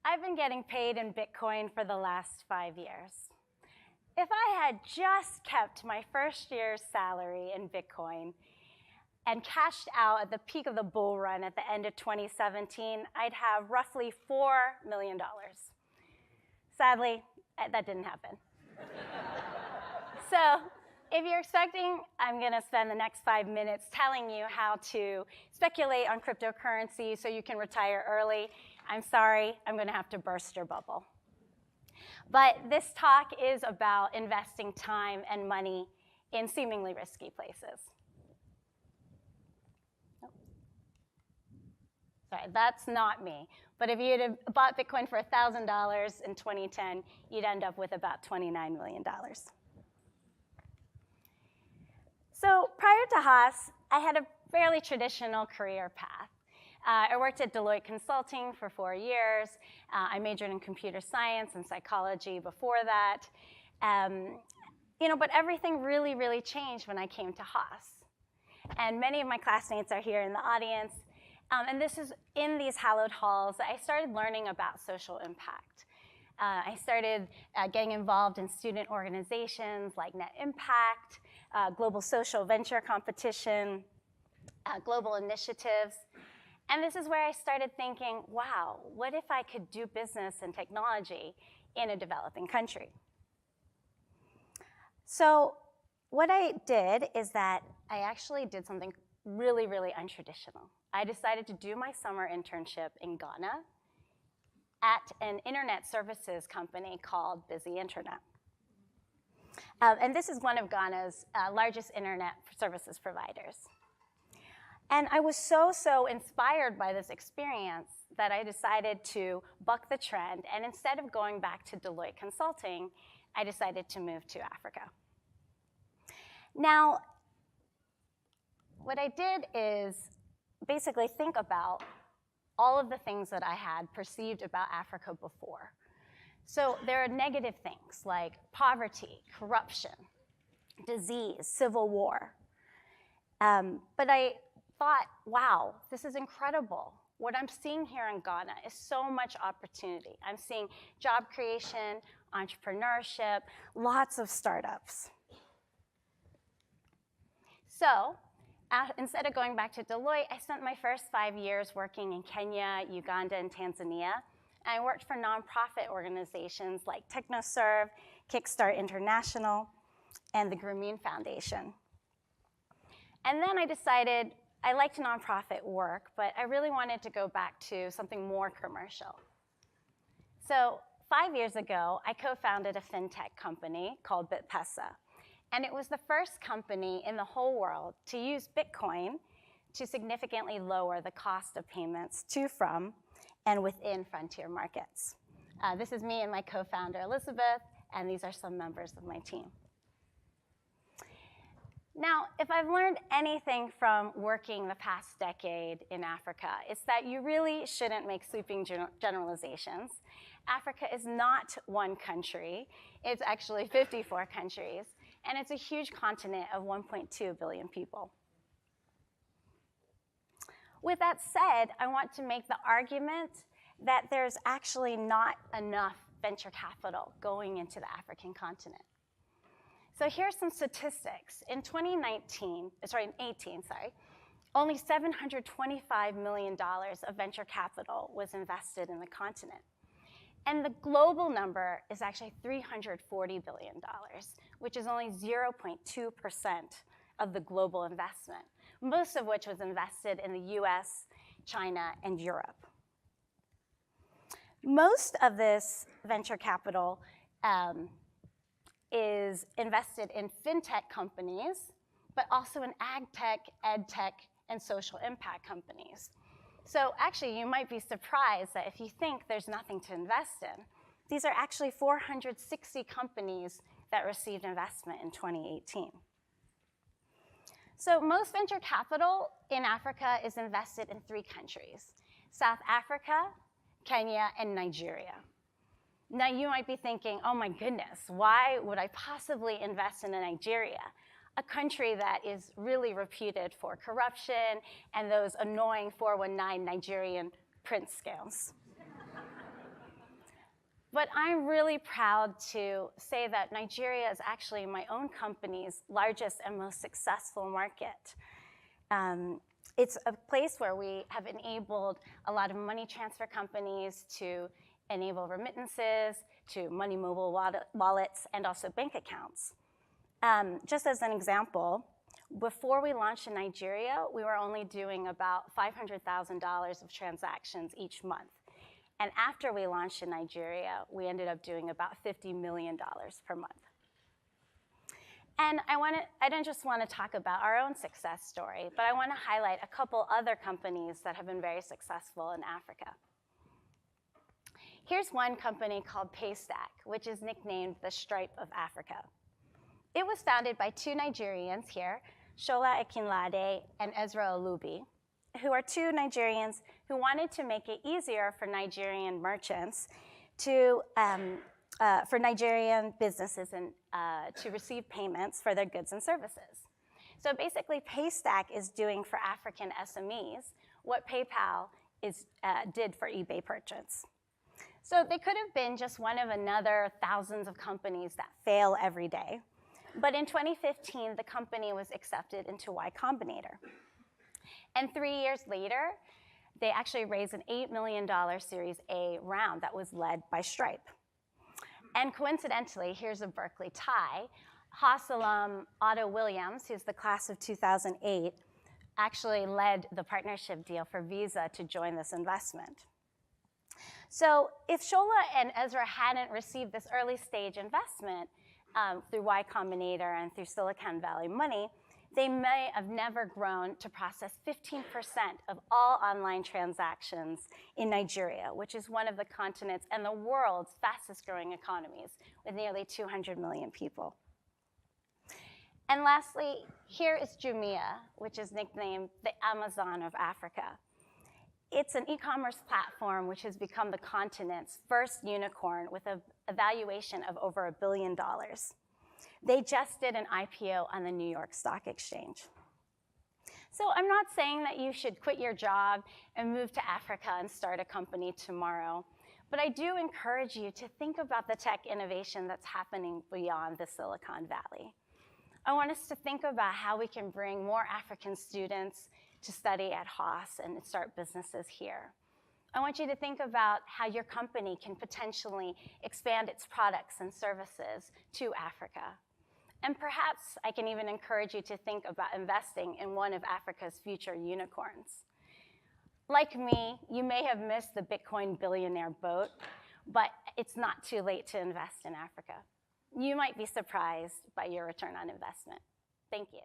I've been getting paid in Bitcoin for the last 5 years. If I had just kept my first year's salary in Bitcoin and cashed out at the peak of the bull run at the end of 2017, I'd have roughly $4 million. Sadly, that didn't happen. So if you're expecting, I'm going to spend the next 5 minutes telling you how to speculate on cryptocurrency so you can retire early. I'm sorry, I'm going to have to burst your bubble. But this talk is about investing time and money in seemingly risky places. Oh. Sorry, that's not me. But if you had bought Bitcoin for $1,000 in 2010, you'd end up with about $29 million. So prior to Haas, I had a fairly traditional career path. I worked at Deloitte Consulting for 4 years. I majored in computer science and psychology before that. But everything really, really changed when I came to Haas. And many of my classmates are here in the audience. And this is in these hallowed halls that I started learning about social impact. I started getting involved in student organizations like Net Impact, global social venture competition, global initiatives. And this is where I started thinking, wow, what if I could do business and technology in a developing country? So what I did is that I actually did something really, really untraditional. I decided to do my summer internship in Ghana at an internet services company called Busy Internet. And this is one of Ghana's largest internet services providers. And I was so inspired by this experience that I decided to buck the trend. And instead of going back to Deloitte Consulting, I decided to move to Africa. Now, what I did is basically think about all of the things that I had perceived about Africa before. So there are negative things like poverty, corruption, disease, civil war. But I thought, wow, this is incredible. What I'm seeing here in Ghana is so much opportunity. I'm seeing job creation, entrepreneurship, lots of startups. So instead of going back to Deloitte, I spent my first 5 years working in Kenya, Uganda, and Tanzania. I worked for nonprofit organizations like TechnoServe, Kickstart International, and the Grameen Foundation. And then I decided I liked nonprofit work, but I really wanted to go back to something more commercial. So 5 years ago, I co-founded a fintech company called BitPesa. And it was the first company in the whole world to use Bitcoin to significantly lower the cost of payments to, from, and within frontier markets. This is me and my co-founder, Elizabeth, and these are some members of my team. Now, if I've learned anything from working the past decade in Africa, it's that you really shouldn't make sweeping generalizations. Africa is not one country. It's actually 54 countries, and it's a huge continent of 1.2 billion people. With that said, I want to make the argument that there's actually not enough venture capital going into the African continent. So here's some statistics. In 2018, only $725 million of venture capital was invested in the continent. And the global number is actually $340 billion, which is only 0.2% of the global investment, most of which was invested in the US, China, and Europe. Most of this venture capital is invested in fintech companies, but also in ag tech, ed tech, and social impact companies. So actually, you might be surprised that if you think there's nothing to invest in, these are actually 460 companies that received investment in 2018. So most venture capital in Africa is invested in 3 countries: South Africa, Kenya, and Nigeria. Now you might be thinking, oh my goodness, why would I possibly invest in Nigeria, a country that is really reputed for corruption and those annoying 419 Nigerian prince scams? But I'm really proud to say that Nigeria is actually my own company's largest and most successful market. It's a place where we have enabled a lot of money transfer companies to enable remittances, to money mobile wallets, and also bank accounts. Just as an example, before we launched in Nigeria, we were only doing about $500,000 of transactions each month. And after we launched in Nigeria, we ended up doing about $50 million per month. And I don't just want to talk about our own success story, but I want to highlight a couple other companies that have been very successful in Africa. Here's one company called PAYSTACK, which is nicknamed the Stripe of Africa. It was founded by two Nigerians here, Shola Ekinlade and Ezra Olubi, who are two Nigerians who wanted to make it easier for Nigerian merchants to, for Nigerian businesses and, to receive payments for their goods and services. So basically, PayStack is doing for African SMEs what PayPal did for eBay merchants. So they could have been just one of another thousands of companies that fail every day. But in 2015, the company was accepted into Y Combinator. And 3 years later, they actually raised an $8 million Series A round that was led by Stripe. And coincidentally, here's a Berkeley tie. Haas alum Otto Williams, who's the class of 2008, actually led the partnership deal for Visa to join this investment. So if Shola and Ezra hadn't received this early stage investment through Y Combinator and through Silicon Valley money, they may have never grown to process 15% of all online transactions in Nigeria, which is one of the continent's and the world's fastest growing economies with nearly 200 million people. And lastly, here is JUMIA, which is nicknamed the Amazon of Africa. It's an e-commerce platform which has become the continent's first unicorn with a valuation of over $1 billion. They just did an IPO on the New York Stock Exchange. So I'm not saying that you should quit your job and move to Africa and start a company tomorrow, but I do encourage you to think about the tech innovation that's happening beyond the Silicon Valley. I want us to think about how we can bring more African students to study at Haas and start businesses here. I want you to think about how your company can potentially expand its products and services to Africa. And perhaps I can even encourage you to think about investing in one of Africa's future unicorns. Like me, you may have missed the Bitcoin billionaire boat, but it's not too late to invest in Africa. You might be surprised by your return on investment. Thank you.